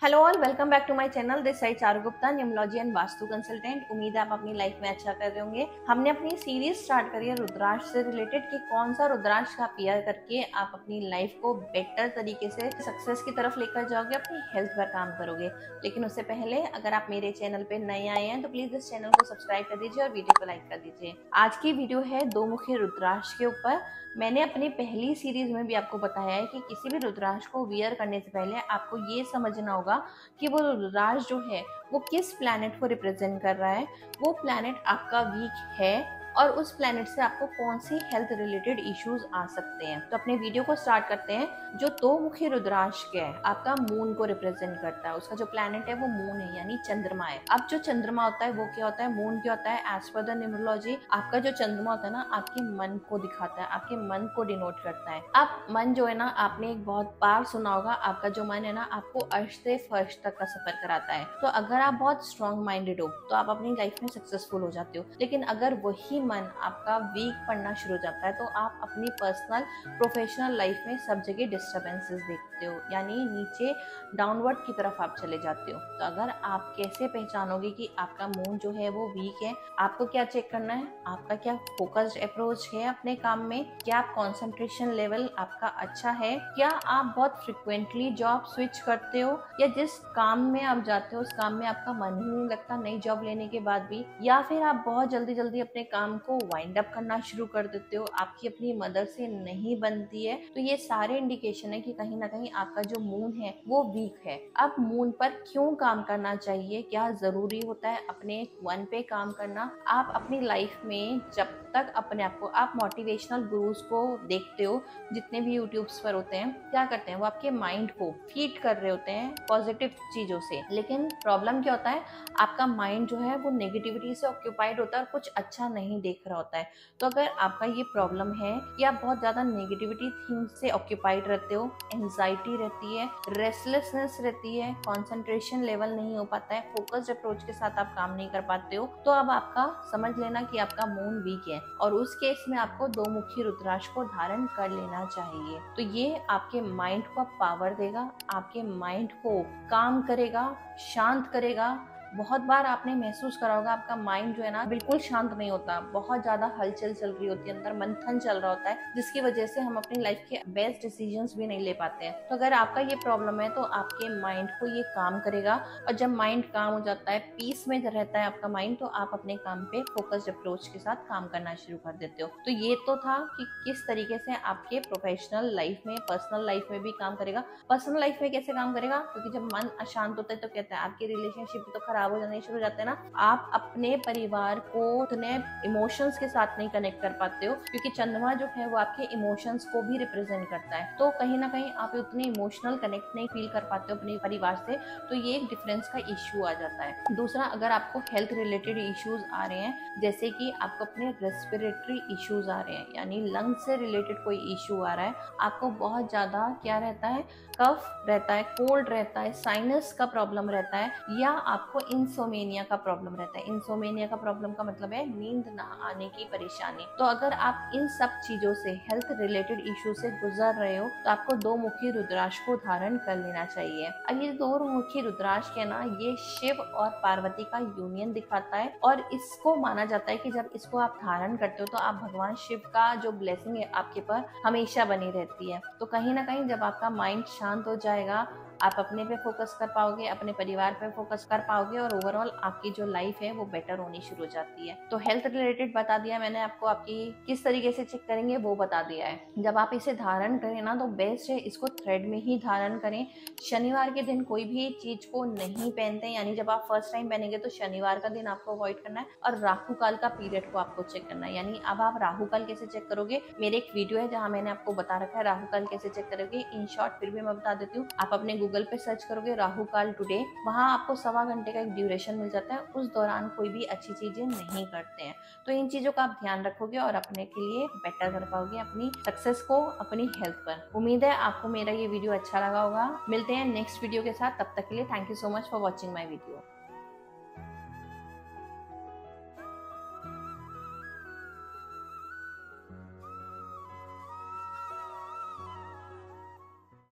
Hello all, welcome back to my channel. This side Charu Gupta, numerology and vastu consultant. उम्मीद है आप अपनी लाइफ में अच्छा कर रहे होंगे। हमने अपनी सीरीज स्टार्ट करी है रुद्राक्ष से रिलेटेड कि कौन सा रुद्राक्ष का पेयर करके आप अपनी लाइफ को बेटर तरीके से सक्सेस की तरफ लेकर जाओगे, अपनी हेल्थ पर काम करोगे। लेकिन उससे पहले अगर आप मेरे चैनल पे नए आए हैं तो प्लीज इस चैनल को सब्सक्राइब कर दीजिए और वीडियो को लाइक कर दीजिए। आज की वीडियो है दो मुखी रुद्राक्ष के ऊपर। मैंने अपनी पहली सीरीज में भी आपको बताया है कि किसी भी रुद्राक्ष को वियर करने से पहले आपको ये समझना होगा कि वो रुद्राक्ष जो है वो किस प्लैनेट को रिप्रेजेंट कर रहा है, वो प्लैनेट आपका वीक है और उस प्लैनेट से आपको कौन सी हेल्थ रिलेटेड इश्यूज आ सकते हैं। तो अपने वीडियो को स्टार्ट करते हैं। जो दो मुखी रुद्राक्ष क्या है, आपका मून को रिप्रेजेंट करता है। उसका जो प्लैनेट है वो मून है, यानी चंद्रमा है। अब जो चंद्रमा होता है वो क्या होता है, मून क्या होता है। एज पर द न्यूमरोलॉजी आपका जो चंद्रमा होता है ना, आपके मन को दिखाता है, आपके मन को डिनोट करता है। अब मन जो है ना, आपने एक बहुत बार सुना होगा, आपका जो मन है ना आपको अर्श से फर्श तक का सफर कराता है। तो अगर आप बहुत स्ट्रॉन्ग माइंडेड हो तो आप अपनी लाइफ में सक्सेसफुल हो जाते हो। लेकिन अगर वही मन आपका वीक पड़ना शुरू हो जाता है तो आप अपनी पर्सनल प्रोफेशनल लाइफ में सब जगह डिस्टर्बेंसेस देखते हो, यानी नीचे डाउनवर्ड की तरफ आप चले जाते हो। तो अगर आप कैसे पहचानोगे कि आपका मून जो है वो वीक है, आपको क्या चेक करना है, आपका क्या फोकस्ड अप्रोच है अपने काम में, क्या आप कंसंट्रेशन लेवल आपका अच्छा है, क्या आप बहुत फ्रिक्वेंटली जॉब स्विच करते हो, या जिस काम में आप जाते हो उस काम में आपका मन ही नहीं लगता नई जॉब लेने के बाद भी, या फिर आप बहुत जल्दी जल्दी अपने काम को वाइंड अप करना शुरू कर देते हो, आपकी अपनी मदद से नहीं बनती है। तो ये सारे इंडिकेशन है कि कहीं ना कहीं आपका जो मून है वो वीक है। अब मून पर क्यों काम करना चाहिए, क्या जरूरी होता है अपने मन पे काम करना। आप अपनी लाइफ में जब तक अपने आप को, आप मोटिवेशनल गुरुज को देखते हो जितने भी यूट्यूब्स पर होते हैं, क्या करते हैं वो आपके माइंड को फीड कर रहे होते हैं पॉजिटिव चीजों से। लेकिन प्रॉब्लम क्या होता है, आपका माइंड जो है वो नेगेटिविटी से ऑक्यूपाइड होता है और कुछ अच्छा नहीं देख रहा होता है। तो अगर आपका ये प्रॉब्लम है कि आप बहुत ज्यादा नेगेटिविटी थिंग्स से ऑक्यूपाइड रहते हो, एंजाइटी रहती है, रेस्टलेसनेस रहती है, कंसंट्रेशन लेवल नहीं हो पाता है, फोकस्ड अप्रोच के साथ आप काम नहीं कर पाते हो, तो अब आपका समझ लेना कि आपका मून वीक है और उस केस में आपको दो मुखी रुद्राक्ष को धारण कर लेना चाहिए। तो ये आपके माइंड को पावर देगा, आपके माइंड को काम करेगा, शांत करेगा। बहुत बार आपने महसूस करा होगा आपका माइंड जो है ना बिल्कुल शांत नहीं होता, बहुत ज्यादा हलचल चल रही होती है, अंदर मंथन चल रहा होता है, जिसकी वजह से हम अपनी लाइफ के बेस्ट डिसीजंस भी नहीं ले पाते हैं। तो अगर आपका ये प्रॉब्लम है तो आपके माइंड को ये काम करेगा और जब माइंड काम हो जाता है, पीस में रहता है आपका माइंड, तो आप अपने काम पे फोकस्ड अप्रोच के साथ काम करना शुरू कर देते हो। तो ये तो था कि किस तरीके से आपके प्रोफेशनल लाइफ में, पर्सनल लाइफ में भी काम करेगा। पर्सनल लाइफ में कैसे काम करेगा, क्योंकि जब मन अशांत होता है तो कहते हैं आपकी रिलेशनशिप तो खराब हो जाने शुरू हो जाते हैं ना, आप अपने परिवार को उतने इमोशंस के साथ नहीं कनेक्ट कर पाते हो, क्योंकि चंद्रमा जो है वो आपके इमोशंस को भी रिप्रेजेंट करता है। तो कहीं ना कहीं आप उतने इमोशनल कनेक्ट नहीं फील कर पाते हो अपने परिवार से, तो ये एक डिफरेंस का इश्यू आ जाता है। दूसरा, अगर आपको हेल्थ रिलेटेड इश्यूज आ रहे हैं, जैसे कि आपको अपने रेस्पिरेटरी इश्यूज आ रहे हैं, यानी लंग्स से रिलेटेड कोई इश्यू आ रहा है, आपको बहुत ज्यादा क्या रहता है, कफ रहता है, कोल्ड रहता है, साइनस का प्रॉब्लम रहता है, या आपको इंसोमेनिया का प्रॉब्लम रहता है। इंसोमेनिया का प्रॉब्लम का मतलब है नींद ना आने की परेशानी। तो अगर आप इन सब चीजों से, हेल्थ रिलेटेड इश्यू से गुजर रहे हो, तो आपको दो मुखी रुद्राक्ष को धारण कर लेना चाहिए। अब ये दो मुखी रुद्राक्ष है ना, ये शिव और पार्वती का यूनियन दिखाता है और इसको माना जाता है कि जब इसको आप धारण करते हो तो आप भगवान शिव का जो ब्लेसिंग है आपके पर हमेशा बनी रहती है। तो कहीं ना कहीं जब आपका माइंड शांत हो जाएगा, आप अपने पे फोकस कर पाओगे, अपने परिवार पे फोकस कर पाओगे और ओवरऑल आपकी जो लाइफ है वो बेटर होनी शुरू हो जाती है। तो हेल्थ रिलेटेड बता दिया मैंने आपको, आपकी किस तरीके से चेक करेंगे वो बता दिया है। जब आप इसे धारण करें ना तो बेस्ट है इसको थ्रेड में ही धारण करें। शनिवार के दिन कोई भी चीज को नहीं पहनते, यानी जब आप फर्स्ट टाइम पहनेंगे तो शनिवार का दिन आपको अवॉइड करना है और राहु काल का पीरियड को आपको चेक करना है। यानी अब आप राहु काल कैसे चेक करोगे, मेरे एक वीडियो है जहाँ मैंने आपको बता रखा है राहु काल कैसे चेक करोगे। इन शॉर्ट फिर भी मैं बता देती हूँ, आप अपने गूगल पे सर्च करोगे राहु काल टुडे, वहां आपको 1.25 घंटे का एक ड्यूरेशन मिल जाता है। उस दौरान कोई भी अच्छी चीजें नहीं करते हैं। तो इन चीजों का आप ध्यान रखोगे और अपने के लिए बेटर कर पाओगे अपनी सक्सेस को, अपनी हेल्थ पर। उम्मीद है आपको मेरा ये वीडियो अच्छा लगा होगा। मिलते हैं नेक्स्ट वीडियो के साथ, तब तक के लिए thank you so much for watching my video.